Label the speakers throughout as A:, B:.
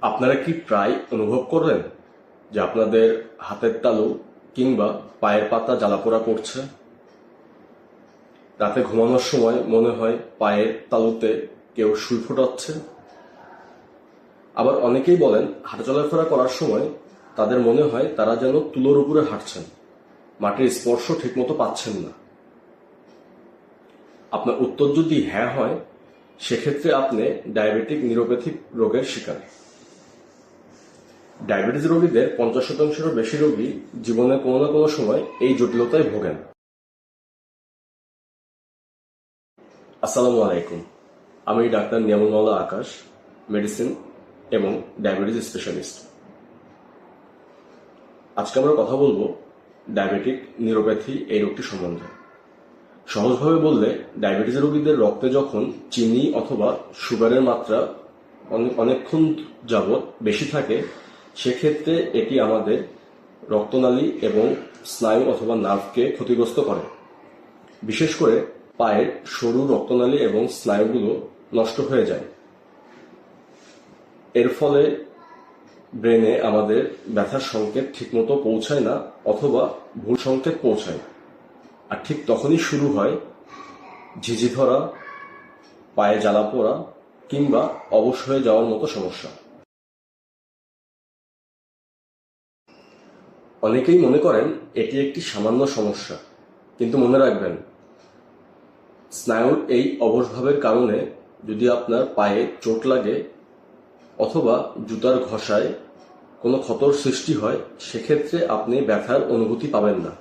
A: আপনারা কি প্রায় অনুভব করেন যে আপনাদের হাতের তালু কিংবা পায়ের পাতা জ্বালাপোড়া করছে? রাতে ঘুমানোর সময় মনে হয় পায়ের তালুতে কেউ সুই ফোটাচ্ছে। আবার অনেকেই বলেন হাঁটা চলাফেরা করার সময় তাদের মনে হয় তারা যেন তুলোর উপরে হাঁটছেন, মাটির স্পর্শ ঠিকমতো পাচ্ছেন না। আপনার উত্তর যদি হ্যাঁ হয়, সেক্ষেত্রে আপনি ডায়াবেটিক নিউরোপ্যাথিক রোগের শিকার। ডায়াবেটিস রোগীদের 50%-এরও বেশি রোগী জীবনে কোনো না কোনো সময় এই জটিলতায় ভোগেন। আসসালামু আলাইকুম, আমি ডাক্তার নিয়ামুল মাওলা আকাশ, মেডিসিন এবং ডায়াবেটিস স্পেশালিস্ট। আজকে আমরা কথা বলবো ডায়াবেটিক নিউরোপ্যাথি এই রোগটি সম্বন্ধে। সহজভাবে বললে, ডায়াবেটিস রোগীদের রক্তে যখন চিনি অথবা সুগারের মাত্রা অনেকক্ষণ যাবৎ বেশি থাকে, সেক্ষেত্রে এটি আমাদের রক্তনালী এবং স্নায়ু অথবা নার্ভকে ক্ষতিগ্রস্ত করে। বিশেষ করে পায়ের সরু রক্তনালী এবং স্নায়ুগুলো নষ্ট হয়ে যায়। এর ফলে ব্রেনে আমাদের ব্যথার সংকেত ঠিকমতো পৌঁছায় না অথবা ভুল সংকেত পৌঁছায়। আর ঠিক তখনই শুরু হয় ঝিঝি ধরা, পায়ে জ্বালা পোড়া কিংবা অবশ হয়ে যাওয়ার মতো সমস্যা। অনেকেই মনে করেন এটি একটি সামান্য সমস্যা, কিন্তু মনে রাখবেন, স্নায়ুর এই অবশভাবের কারণে যদি আপনার পায়ে চোট লাগে অথবা জুতার ঘষায় কোনো ক্ষতর সৃষ্টি হয়, সেক্ষেত্রে আপনি ব্যথার অনুভূতি পাবেন না।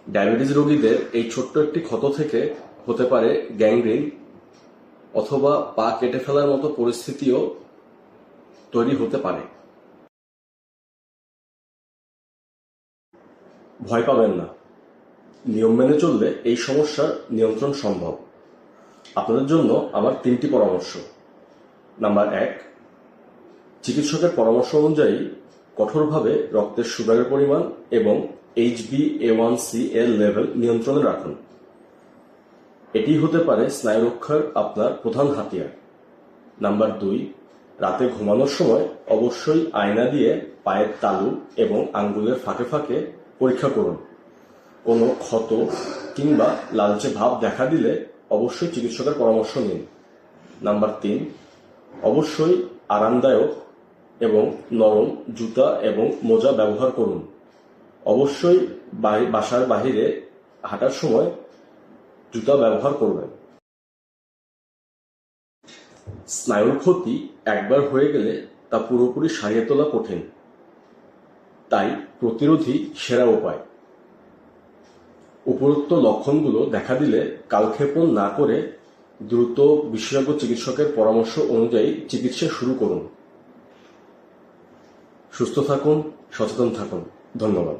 A: ডায়াবেটিস রোগীদের এই ছোট্ট একটি ক্ষত থেকে হতে পারে গ্যাংগ্রিন অথবা পা কেটে ফেলার মতো পরিস্থিতিও তৈরি হতে পারে। ভয় পাবেন না, নিয়ম মেনে চললে এই সমস্যার নিয়ন্ত্রণ সম্ভব। আপনাদের জন্য আমার 3টি পরামর্শ। নাম্বার 1, চিকিৎসকের পরামর্শ অনুযায়ী কঠোরভাবে রক্তের সুগারের পরিমাণ এবং HbA1c এর লেভেল নিয়ন্ত্রণে রাখুন। এটি হতে পারে স্নায়ু রক্ষার আপনার প্রধান হাতিয়ার। নাম্বার 2, রাতে ঘুমানোর সময় অবশ্যই আয়না দিয়ে পায়ের তালু এবং আঙ্গুলের ফাঁকে ফাঁকে পরীক্ষা করুন। কোনো ক্ষত কিংবা লালচে ভাব দেখা দিলে অবশ্যই চিকিৎসকের পরামর্শ নিন। নাম্বার 3, অবশ্যই আরামদায়ক এবং নরম জুতা এবং মোজা ব্যবহার করুন। অবশ্যই বাসার বাহিরে হাঁটার সময় জুতা ব্যবহার করবেন। স্নায়ুর ক্ষতি একবার হয়ে গেলে তা পুরোপুরি সারিয়ে তোলা কঠিন, তাই প্রতিরোধই সেরা উপায়। উপরোক্ত লক্ষণগুলো দেখা দিলে কালক্ষেপণ না করে দ্রুত বিশেষজ্ঞ চিকিৎসকের পরামর্শ অনুযায়ী চিকিৎসা শুরু করুন। সুস্থ থাকুন, সচেতন থাকুন। ধন্যবাদ।